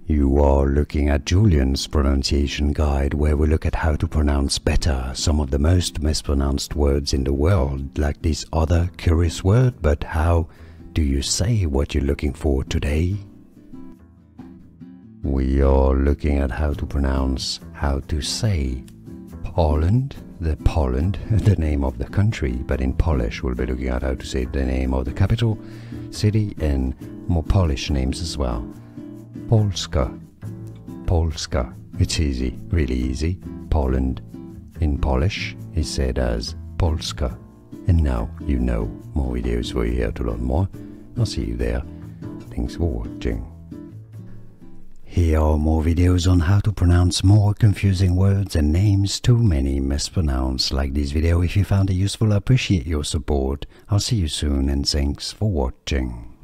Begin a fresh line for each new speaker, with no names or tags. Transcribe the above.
You are looking at Julian's pronunciation guide, where we look at how to pronounce better some of the most mispronounced words in the world, like this other curious word. But how do you say what you're looking for today? We are looking at how to say Poland, the name of the country, but in Polish we'll be looking at how to say the name of the capital city and more Polish names as well. Polska, Polska. It's easy, really easy. Poland in Polish is said as Polska. And now you know. More videos for you here to learn more. I'll see you there. Thanks for watching. Here are more videos on how to pronounce more confusing words and names too many mispronounced. Like this video if you found it useful. I appreciate your support. I'll see you soon and thanks for watching.